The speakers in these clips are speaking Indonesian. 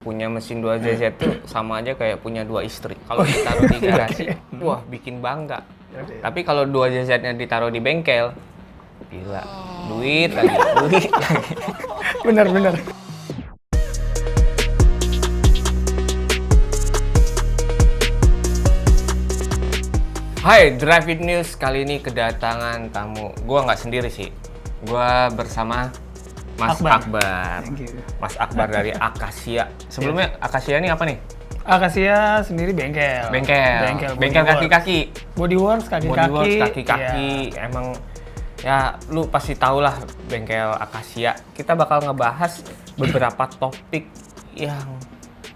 Punya mesin 2JZ tuh sama aja kayak punya 2 istri. Kalau ditaruh di garasi, wah bikin bangga. Tapi kalau 2JZ-nya ditaruh di bengkel, gila. Duit lagi. Bener. Hai, Drive It News. Kali ini kedatangan tamu. Gua nggak sendiri sih. Gua bersama Mas Akbar. Mas Akbar dari Akasia. Sebelumnya Akasia ini apa nih? Akasia sendiri bengkel. Bengkel kaki-kaki. Bodyworks kaki-kaki. Kaki-kaki. Emang ya lu pasti tau lah bengkel Akasia. Kita bakal ngebahas beberapa topik yang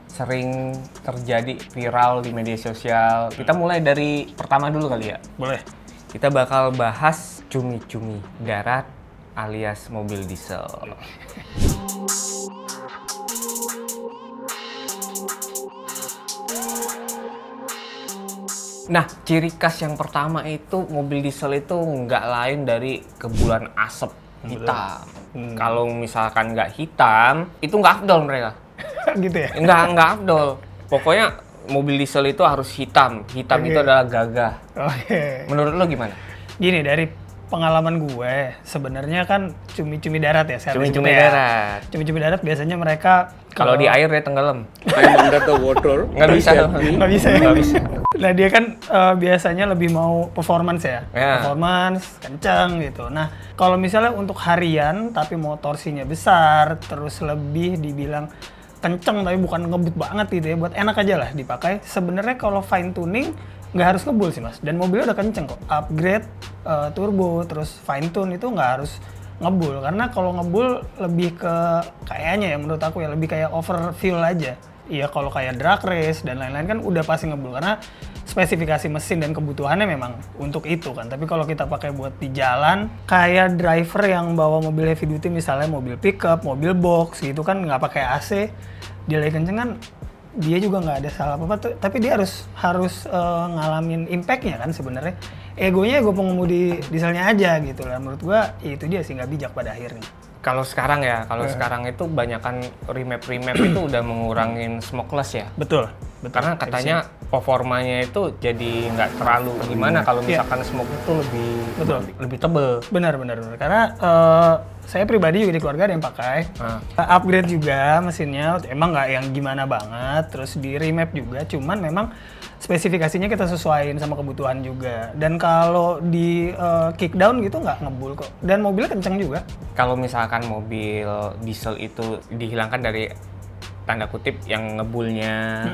sering terjadi viral di media sosial. Kita mulai dari pertama dulu kali ya. Boleh. Kita bakal bahas cumi-cumi darat alias mobil diesel. Nah, ciri khas yang pertama itu mobil diesel itu nggak lain dari kepulan asap hitam. Kalau misalkan nggak hitam, itu nggak afdol mereka. Gitu ya? Nggak afdol. Pokoknya mobil diesel itu harus hitam. Hitam itu adalah gagah. Oke. Menurut lo gimana? Gini, dari pengalaman gue, sebenarnya kan cumi-cumi darat ya. Cumi-cumi darat. Cumi-cumi darat biasanya mereka Kalau di air dia tenggelam. I'm under the water. Nggak bisa. Nggak bisa ya? Nggak bisa. Nah, dia kan biasanya lebih mau performance ya. Ya. Performance, kencang gitu. Nah, kalau misalnya untuk harian tapi mau torsinya besar, terus lebih dibilang kenceng tapi bukan ngebut banget gitu ya, buat enak aja lah dipakai. Sebenarnya kalau fine tuning nggak harus ngebul sih mas, dan mobilnya udah kenceng kok. Upgrade turbo terus fine tune itu nggak harus ngebul, karena kalau ngebul lebih ke kayaknya ya menurut aku ya lebih kayak over fuel aja. Iya, kalau kayak drag race dan lain-lain kan udah pasti ngebul karena spesifikasi mesin dan kebutuhannya memang untuk itu kan. Tapi kalau kita pakai buat di jalan, kayak driver yang bawa mobil heavy duty misalnya mobil pickup, mobil box gitu kan nggak pakai AC, dia lagi kenceng kan, dia juga nggak ada salah apa-apa, tapi dia harus ngalamin impact-nya kan sebenarnya. Egonya ego pengemudi dieselnya aja gitu lah. Menurut gua itu dia sih nggak bijak pada akhirnya. Kalau sekarang ya, sekarang itu banyakan remap itu udah mengurangin smokeless ya. Betul. Karena katanya performanya itu jadi nggak terlalu gimana kalau misalkan smoke itu lebih tebel. Benar. Karena saya pribadi juga di keluarga ada yang pakai. Upgrade juga mesinnya, emang nggak yang gimana banget. Terus di remap juga, cuman memang spesifikasinya kita sesuaiin sama kebutuhan juga. Dan kalau di kickdown gitu nggak ngebul kok. Dan mobilnya kenceng juga. Kalau misalkan mobil diesel itu dihilangkan dari tanda kutip yang ngebulnya,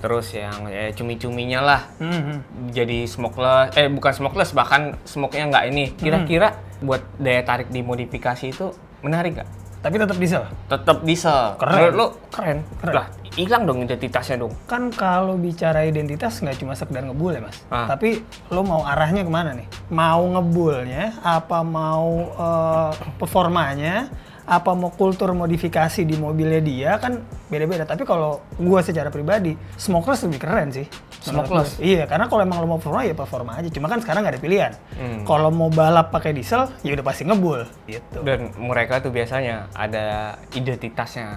terus yang cumi-cuminya lah, jadi smokeless, bukan smokeless, bahkan smoke-nya nggak ini. Kira-kira buat daya tarik di modifikasi itu menarik nggak? Tapi tetap diesel. Tetap diesel. Keren. Menurut lo keren. Lah, hilang dong identitasnya dong. Kan kalau bicara identitas nggak cuma sekedar ngebul ya mas, tapi lo mau arahnya kemana nih? Mau ngebulnya, apa mau performanya, apa mau kultur modifikasi di mobilnya dia, kan beda-beda. Tapi kalau gue secara pribadi, smokeless lebih keren sih. Smokeless? Iya, karena kalau emang lo mau performa ya performa aja. Cuma kan sekarang nggak ada pilihan. Kalau mau balap pakai diesel, ya udah pasti ngebul. Gitu. Dan mereka tuh biasanya ada identitasnya.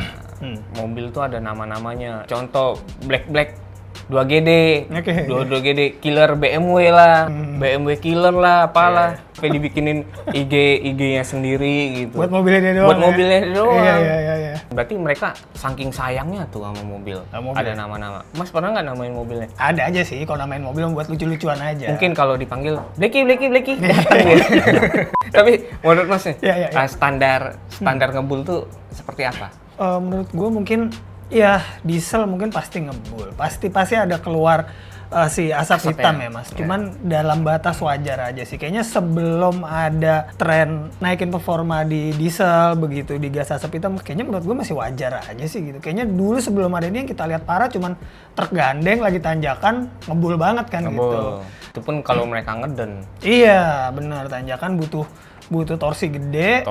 Mobil tuh ada nama-namanya. Contoh Black 2GD, Oke. 2GD killer BMW lah, BMW killer lah, apalah. Sampai dibikinin IG-nya sendiri gitu. Buat mobilnya dia doang. Buat mobilnya dia doang. Iya. Berarti mereka saking sayangnya tuh sama mobil. Ada nama-nama. Mas pernah nggak namain mobilnya? Ada aja sih kalau namain mobil buat lucu-lucuan aja. Mungkin kalau dipanggil Blacky. Tapi menurut Mas nih, Iya. standar ngebul tuh seperti apa? Menurut gue mungkin ya diesel mungkin pasti ngebul. Pasti ada keluar si asap hitam ya mas. Cuman dalam batas wajar aja sih. Kayaknya sebelum ada tren naikin performa di diesel begitu digas asap hitam, kayaknya menurut gue masih wajar aja sih gitu. Kayaknya dulu sebelum ada ini yang kita lihat parah cuman truk gandeng lagi tanjakan ngebul banget kan gitu. Itu pun kalau mereka ngeden. Iya benar, tanjakan butuh torsi gede.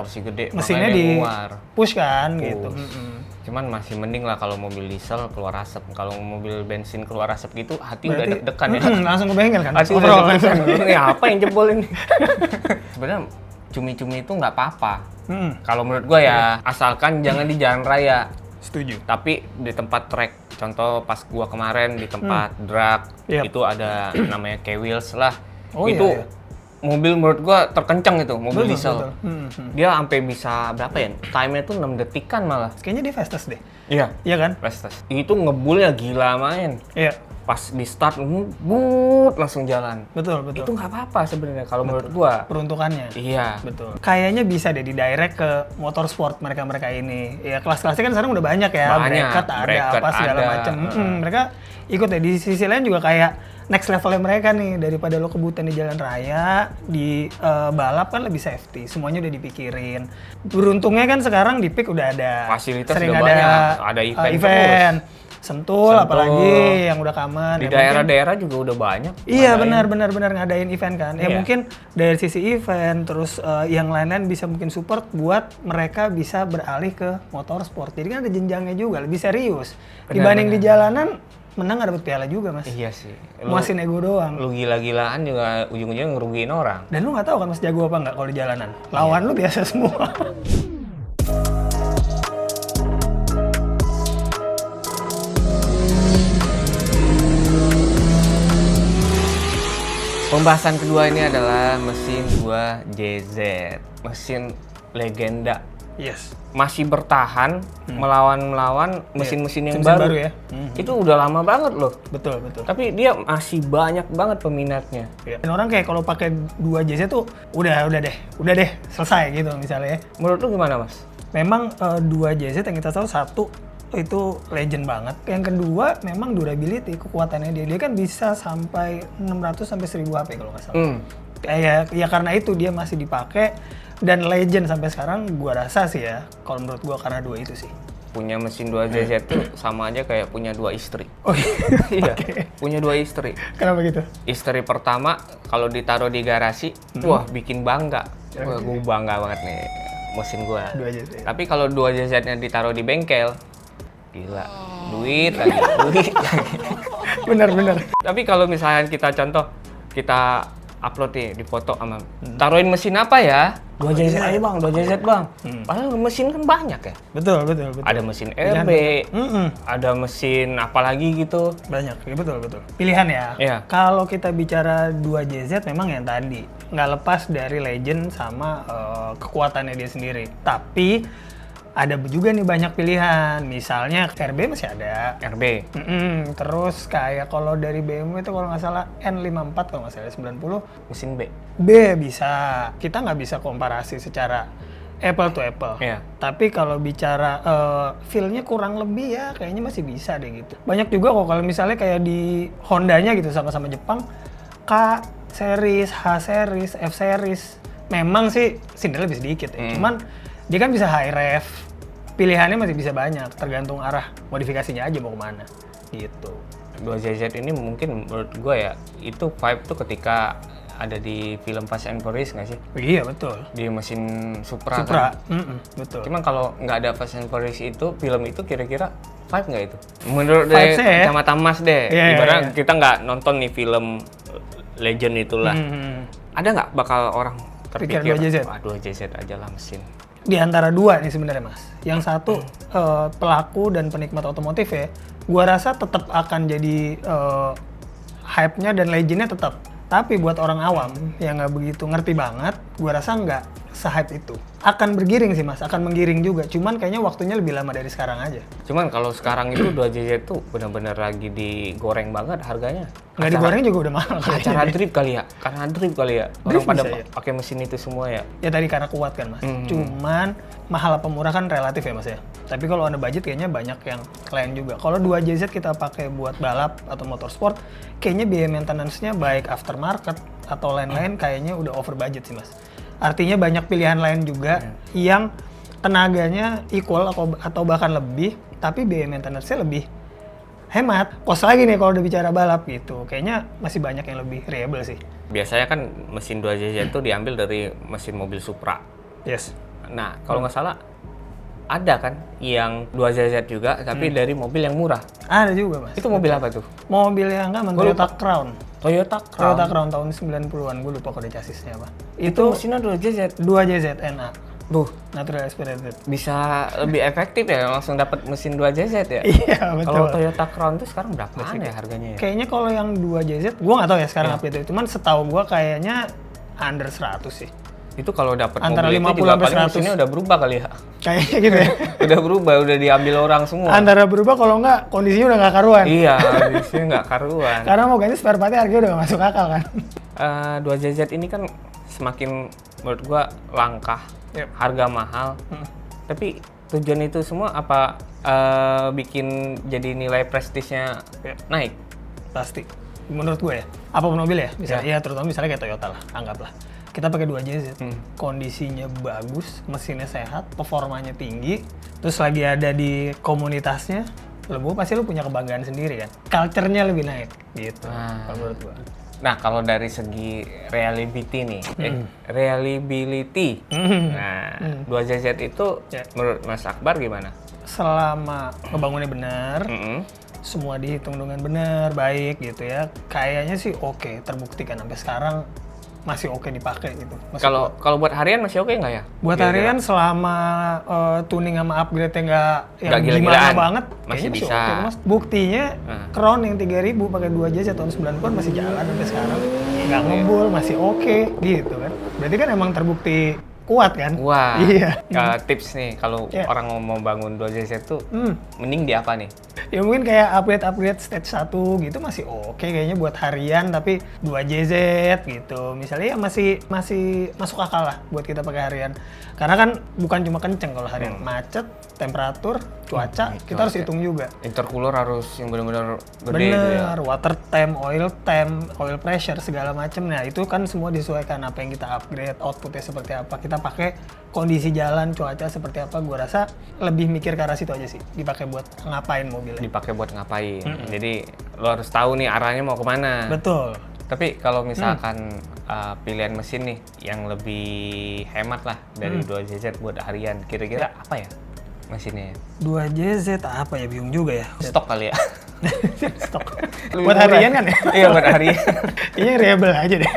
Mesinnya di push kan gitu. Cuman masih mending lah kalau mobil diesel keluar asap. Kalau mobil bensin keluar asap gitu, hati udah deg-degan ya. Langsung ke bengkel kan? Hati udah deg-degan. Ya apa yang jebol ini? Sebenarnya cumi-cumi itu nggak apa-apa. Kalau menurut gua ya, asalkan jangan di jalan raya. Setuju. Tapi di tempat track, contoh pas gua kemarin di tempat drag, itu ada namanya K-Wheels lah. Oh, itu iya. mobil menurut gua terkencang itu, mobil Betul, diesel. betul. Dia sampai bisa berapa ya? Time-nya tuh 6 detikan malah. Kayaknya dia fastest deh. Iya. Iya kan? Fastest. Itu ngebulnya gila main. Iya. Pas di start, but langsung jalan. Betul, betul. Itu nggak apa-apa sebenarnya kalau menurut gua. Peruntukannya. Iya. Betul. Kayaknya bisa deh di direct ke motorsport mereka ini. Ya kelas-kelasnya kan sekarang udah banyak ya. Banyak. Bracket ada Bracket apa segala ada. macam. Mereka ikut ya. Di sisi lain juga kayak next levelnya mereka nih, daripada lo kebutan di jalan raya, di balap kan lebih safety. Semuanya udah dipikirin. Beruntungnya kan sekarang di PIK udah ada Fasilitas sering udah banyak. Ada event terus. Sentul, apalagi yang udah common. Di Ya daerah-daerah juga udah banyak. Iya ngadain. benar ngadain event kan. Ya Iya. mungkin dari sisi event terus yang lain-lain bisa mungkin support buat mereka bisa beralih ke motorsport. Jadi kan ada jenjangnya juga, lebih serius. Dibanding di jalanan menang nggak dapet piala juga, Mas. Iya sih. Muasin ego doang. Lu gila-gilaan juga ujung-ujungnya ngerugiin orang. Dan lu nggak tahu kan Mas jago apa nggak kalau di jalanan. Lawan lu biasa semua. Pembahasan kedua ini adalah mesin 2JZ, mesin legenda. Yes. Masih bertahan melawan mesin-mesin yang Mesin-mesin baru. baru ya. Itu udah lama banget loh. Betul, betul. Tapi dia masih banyak banget peminatnya. Dan orang kayak kalau pakai 2JZ tuh udah deh selesai gitu misalnya ya. Menurut lu gimana, Mas? Memang 2JZ yang kita tahu satu itu legend banget. Yang kedua memang durability, kekuatannya dia kan bisa sampai 600 sampai 1000 HP kalau nggak salah. Ya karena itu dia masih dipakai dan legend sampai sekarang gua rasa sih ya. Kalau menurut gua karena dua itu sih. Punya mesin 2JZ tuh sama aja kayak punya 2 istri. Oh Iya, punya 2 istri. Kenapa gitu? Istri pertama kalau ditaruh di garasi, wah bikin bangga. Wah, gue bangga banget nih mesin gua. 2JZ. Tapi kalau 2JZ-nya ditaruh di bengkel, gila. Duit lagi. Bener. Tapi kalau misalnya kita contoh, kita upload nih di foto sama taruhin mesin apa ya? 2JZ aja bang, 2JZ bang. Padahal mesin kan banyak ya. Betul. Ada mesin RB, ada mesin apa lagi gitu. Banyak, ya betul. Pilihan ya. Iya. Kalau kita bicara 2JZ memang yang tadi nggak lepas dari legend sama kekuatannya dia sendiri. Tapi ada juga nih banyak pilihan. Misalnya RB masih ada. RB. Terus kayak kalau dari BMW itu kalau nggak salah N54 kalau nggak salah 90 Mesin B. B bisa. Kita nggak bisa komparasi secara apple to apple. Iya. Tapi kalau bicara feel-nya kurang lebih ya kayaknya masih bisa deh gitu. Banyak juga kok kalau misalnya kayak di Honda-nya gitu sama-sama Jepang, K series, H series, F series. Memang sih sinder lebih sedikit ya. Cuman dia kan bisa high rev. Pilihannya masih bisa banyak, tergantung arah modifikasinya aja mau kemana gitu. 2JZ ini mungkin menurut gue ya, itu vibe tuh ketika ada di film Fast and Furious nggak sih? Iya betul. Di mesin Supra. Supra, Kan? betul. Cuman kalau nggak ada Fast and Furious itu, film itu kira-kira vibe nggak itu? Menurut Vibes-nya ya? kacamata Mas deh, Iya, ibaratnya iya. kita nggak nonton nih film legend itulah. Ada nggak bakal orang Pikir terpikir, 2JZ? wah 2JZ aja lah mesin. Di antara dua nih sebenarnya Mas. Yang satu pelaku dan penikmat otomotif ya, gua rasa tetap akan jadi hype-nya dan legend-nya tetap. Tapi buat orang awam yang nggak begitu ngerti banget, gua rasa nggak se-hype itu. Akan bergiring sih Mas, akan menggiring juga. Cuman kayaknya waktunya lebih lama dari sekarang aja. Cuman kalau sekarang itu 2JZ tuh benar-benar lagi digoreng banget harganya. Nggak digoreng juga udah mahal. Acara drip kali ya? Karena drip kali ya? Orang Drift pada bisa ya? pakai mesin itu semua ya? Ya tadi karena kuat kan Mas. Cuman mahal apa murah kan relatif ya Mas ya. Tapi kalau Anda budget kayaknya banyak yang lain juga. Kalau 2JZ kita pakai buat balap atau motorsport, kayaknya biaya maintenance-nya baik aftermarket atau lain-lain kayaknya udah over budget sih Mas. Artinya banyak pilihan lain juga yang tenaganya equal atau bahkan lebih, tapi biaya maintenance-nya lebih hemat. Kos lagi nih kalau udah bicara balap gitu. Kayaknya masih banyak yang lebih reliable sih. Biasanya kan mesin 2JZ itu diambil dari mesin mobil Supra. Yes. Nah, kalau nggak salah ada kan yang 2JZ juga, tapi dari mobil yang murah. Ada juga Mas. Itu mobil apa tuh? Mobil yang aman, Toyota Crown. Toyota Crown. Toyota Crown tahun 90-an, gue lupa kode chassisnya apa. Itu mesinnya 2JZ. 2JZ NA. Natural aspirated. Bisa lebih efektif ya, langsung dapat mesin 2JZ ya? Iya, betul. Kalau Toyota Crown tuh sekarang berapaan ya harganya ya? Kayaknya kalau yang 2JZ, gua nggak tahu ya sekarang apa itu. Cuman setahu gua kayaknya under 100 sih. Itu kalau dapat Antara mobil 50 itu juga sampai paling 100. mesinnya udah berubah kali ya? Kayaknya gitu ya. Udah berubah, udah diambil orang semua. Antara berubah kalau nggak kondisinya udah nggak karuan. Iya, mesinnya nggak karuan. Karena mau ganti spare partnya harganya udah nggak masuk akal kan. 2JZ ini kan semakin menurut gua langka, harga mahal. Tapi tujuan itu semua apa bikin jadi nilai prestisnya naik? Pasti. Menurut gue ya, apapun mobil ya, misalnya ya terutama misalnya kayak Toyota lah, anggaplah. Kita pakai 2JZ, kondisinya bagus, mesinnya sehat, performanya tinggi, terus lagi ada di komunitasnya, lo pasti lo punya kebanggaan sendiri kan. Culture-nya lebih naik gitu. Kalau menurut gue. Nah, kalau dari segi reliability nih, reliability. Nah, 2JZ itu menurut Mas Akbar gimana? Selama ngebangunnya benar, semua dihitung dengan benar, baik gitu ya. Kayaknya sih oke, terbukti kan sampai sekarang masih oke dipakai gitu. Kalau buat harian masih oke nggak ya? Buat harian selama tuning sama upgrade-nya nggak yang gila-gilaan gimana banget, masih kayaknya bisa. oke, Mas. Buktinya Crown yang 3000 pakai 2JZ tahun 90-an masih jalan sampai sekarang. Nggak ngebul, masih oke gitu kan. Berarti kan emang terbukti kuat kan? Wah, iya. Tips nih kalau orang mau bangun 2JZ tuh mending di apa nih? Ya mungkin kayak upgrade stage 1 gitu masih oke kayaknya buat harian, tapi 2JZ gitu. Misalnya ya masih masuk akal lah buat kita pakai harian. Karena kan bukan cuma kenceng kalau harian, macet, temperatur, cuaca, kita harus hitung juga. Intercooler harus yang benar-benar gede gitu ya. Bener, water temp, oil pressure segala macam. Nah, itu kan semua disesuaikan apa yang kita upgrade, outputnya seperti apa. Kita pakai kondisi jalan, cuaca seperti apa. Gua rasa lebih mikir ke arah situ aja sih. Dipakai buat ngapain mobilnya. Dipakai buat ngapain. Jadi lo harus tahu nih arahnya mau kemana. Betul. Tapi kalau misalkan pilihan mesin nih yang lebih hemat lah dari 2JZ buat harian, kira-kira apa ya mesinnya? 2JZ apa ya, bingung juga ya. Stok kali ya? Stok. Buat harian kan ya? Iya, buat harian. Kayaknya reliable aja deh.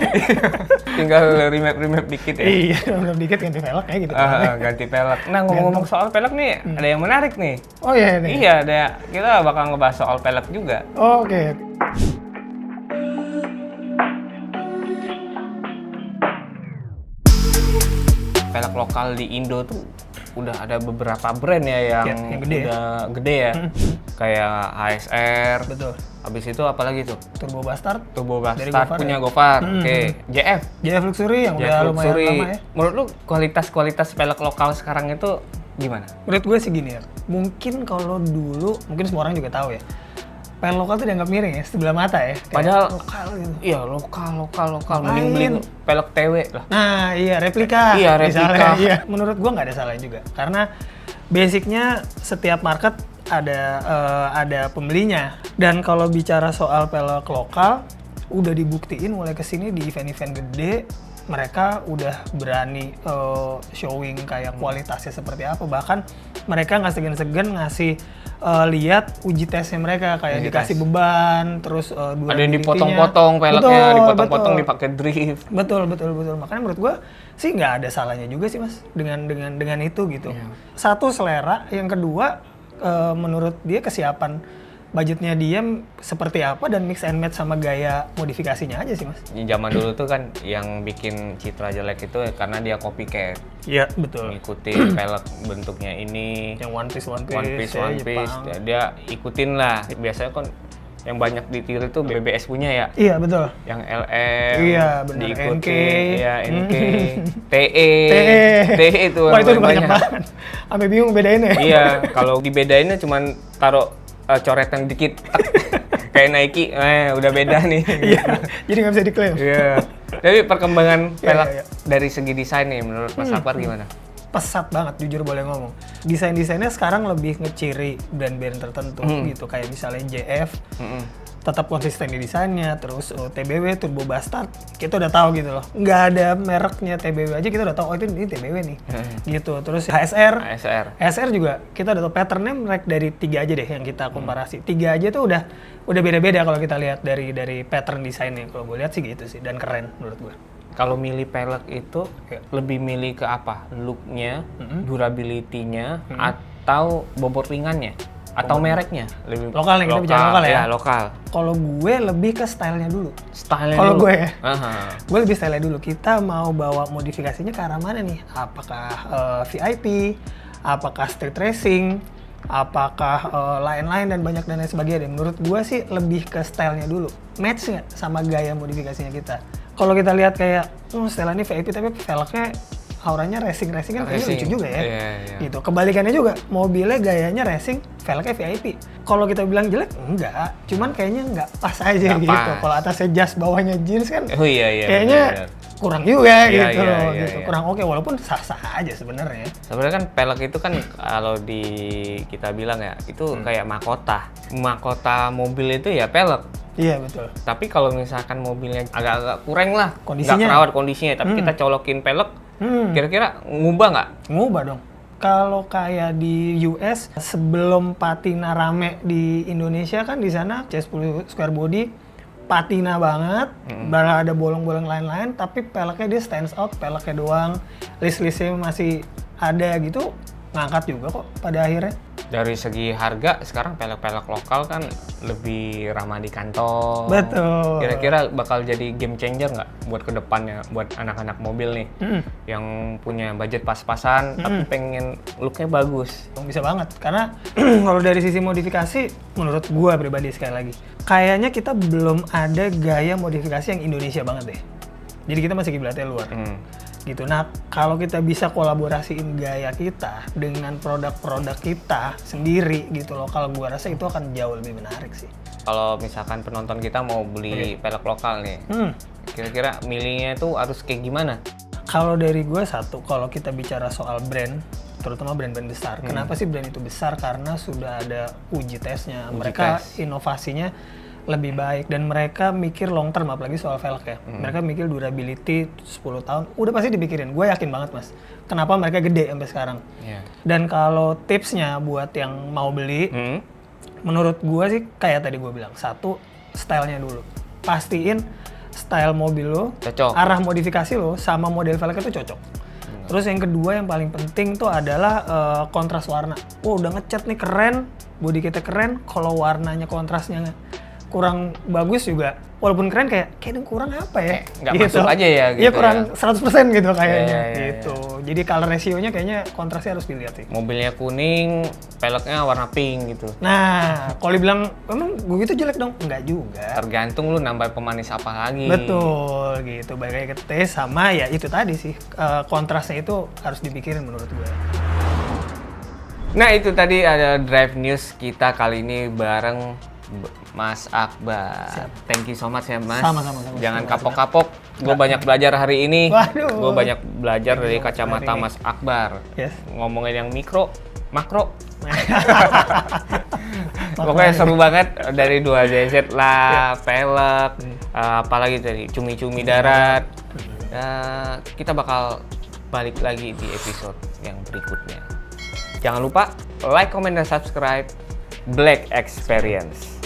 Tinggal remap dikit ya? Iya, remap dikit ganti velg kayak gitu. Ganti pelek. Nah, ngomong-ngomong soal pelek nih, ada yang menarik nih. Oh iya nih. Iya, kita bakal ngebahas soal pelek juga. Oh, oke. Pelek lokal di Indo tuh udah ada beberapa brand ya yang gede udah gede ya. Kayak HSR. Betul. Habis itu apalagi tuh? Turbo Bastard. Turbo Dari Bastard Gopar punya ya? Gopar. Oke. JF. JF Luxury yang udah lumayan lama ya. Menurut lu kualitas pelek lokal sekarang itu gimana? Menurut gue sih gini ya. Mungkin kalau dulu, mungkin semua orang juga tahu ya. Pelek lokal tuh dianggap miring ya, sebelah mata ya. Kayak Padahal lokal gitu. Iya, lokal. Mending beli pelek TW lah. Nah, iya replika. Iya, replika. Misalnya, iya. Menurut gua nggak ada salahnya juga. Karena basicnya setiap market ada pembelinya. Dan kalau bicara soal pelek lokal, udah dibuktiin mulai kesini di event-event gede, mereka udah berani showing kayak kualitasnya seperti apa. Bahkan mereka nggak segan-segan ngasih lihat uji tesnya mereka, kayak dikasih beban, terus ada yang dipotong-potong peleknya, dipotong-potong dipakai drift. Betul. Makanya menurut gua sih nggak ada salahnya juga sih Mas dengan itu gitu. Satu, selera, yang kedua menurut dia kesiapan budgetnya dia seperti apa dan mix and match sama gaya modifikasinya aja sih Mas. Zaman dulu tuh kan yang bikin citra jelek itu karena dia copycat. Iya, betul. Ngikutin pelek bentuknya ini. Yang one piece. One piece. Dia ikutin lah. Biasanya kan yang banyak ditiru itu BBS punya ya. Iya, betul. Yang LM. Iya, benar. Diikutin. NK. Iya, NK. TE itu. Wah, itu banyak banget. Sampai bingung bedainnya. Iya, kalau dibedainnya cuman taruh coretan dikit. Kayak Nike, udah beda nih. Iya, jadi nggak bisa diklaim. Iya. Tapi perkembangan pelek dari segi desain nih, menurut Mas Akbar gimana? Pesat banget, jujur boleh ngomong. Desain-desainnya sekarang lebih ngeciri brand-brand tertentu gitu. Kayak misalnya JF, tetap konsisten di desainnya. Terus TBW, Turbo Bastard, kita udah tahu gitu loh. Nggak ada mereknya TBW aja, kita udah tahu, oh ini TBW nih. Gitu. Terus HSR juga, kita udah tahu patternnya merek dari 3 aja deh yang kita komparasi. 3 aja tuh udah beda-beda kalau kita lihat dari pattern desainnya. Kalau gue lihat sih gitu sih, dan keren menurut gue. Kalau milih pelek itu lebih milih ke apa? Look-nya, durability-nya, atau bobot ringannya, atau mereknya? Lebih Lokal nih, kita bicara lokal ya? Iya, lokal. Kalau gue lebih ke stylenya dulu. Stylenya Kalau dulu. gue ya, Aha. gue lebih stylenya dulu. Kita mau bawa modifikasinya ke arah mana nih? Apakah VIP? Apakah street racing? Apakah lain-lain dan banyak dan lain sebagainya. Menurut gue sih lebih ke stylenya dulu. Match nggak sama gaya modifikasinya kita? Kalau kita lihat kayak, style ini VIP tapi velgnya auranya racing kan kayaknya lucu juga ya. Iya. Gitu. Kebalikannya juga, mobilnya gayanya racing, velgnya VIP. Kalau kita bilang jelek, enggak. Cuman kayaknya nggak pas aja Nggak gitu. pas. Kalau atasnya jas, bawahnya jeans kan Oh iya. kayaknya bener. kurang juga Iya, gitu. iya, Gitu. iya. Kurang oke, walaupun sah-sah aja sebenarnya. Sebenarnya kan pelek itu kan kalau di kita bilang ya, itu kayak mahkota. Mahkota mobil itu ya pelek. Iya, betul. Tapi kalau misalkan mobilnya agak-agak kurang lah, Kondisinya. nggak kerawat kondisinya, tapi kita colokin pelek, kira-kira ngubah nggak? Ngubah dong. Kalau kayak di US sebelum patina rame di Indonesia kan di sana C10 square body patina banget, malah ada bolong-bolong lain-lain, tapi peleknya dia stands out, peleknya doang, list-listnya masih ada gitu, ngangkat juga kok pada akhirnya. Dari segi harga, sekarang pelek-pelek lokal kan lebih ramah di kantong. Betul. Kira-kira bakal jadi game changer nggak buat kedepannya, buat anak-anak mobil nih, yang punya budget pas-pasan, tapi pengen looknya bagus. Bisa banget, karena kalau dari sisi modifikasi, menurut gua pribadi sekali lagi, kayaknya kita belum ada gaya modifikasi yang Indonesia banget deh. Jadi kita masih kiblatnya luar. Gitu. Nah, kalau kita bisa kolaborasiin gaya kita dengan produk-produk kita sendiri gitu lokal, gua rasa itu akan jauh lebih menarik sih. Kalau misalkan penonton kita mau beli pelek lokal nih, kira-kira milihnya itu harus kayak gimana? Kalau dari gue satu, kalau kita bicara soal brand, terutama brand-brand besar. Kenapa sih brand itu besar? Karena sudah ada uji tesnya. Mereka inovasinya lebih baik dan mereka mikir long term, apalagi soal velg ya. Mereka mikir durability 10 tahun, udah pasti dipikirin. Gue yakin banget mas. Kenapa mereka gede sampai sekarang. Dan kalau tipsnya buat yang mau beli, menurut gue sih kayak tadi gue bilang, satu, stylenya dulu. Pastiin style mobil lo, Cocok. arah modifikasi lo sama model velgnya itu cocok. Terus yang kedua yang paling penting tuh adalah kontras warna. Udah ngecat nih keren, body kita keren, kalau warnanya kontrasnya kurang bagus juga, walaupun keren kayak kurang apa ya? Nggak masuk aja ya gitu. Iya, kurang 100% gitu kayaknya. Iya. Gitu. Jadi color ratio-nya kayaknya kontrasnya harus dilihat sih. Mobilnya kuning, peleknya warna pink gitu. Nah, kalau dibilang emang gue gitu jelek dong? Enggak juga. Tergantung lu nambah pemanis apa lagi. Betul, gitu. Balik lagi ke tes sama ya itu tadi sih, kontrasnya itu harus dipikirin menurut gue. Nah itu tadi ada Drive News kita kali ini bareng Mas Akbar. Thank you so much ya Mas. Sama-sama. Jangan kapok-kapok. Gue banyak belajar hari ini. Waduh. Gue banyak belajar dari kacamata hari ini. Mas Akbar. Yes. Ngomongin yang mikro, makro. Pokoknya seru banget dari 2JZ lah, pelek, apalagi tadi cumi-cumi darat. Kita bakal balik lagi di episode yang berikutnya. Jangan lupa like, comment, dan subscribe Black Experience.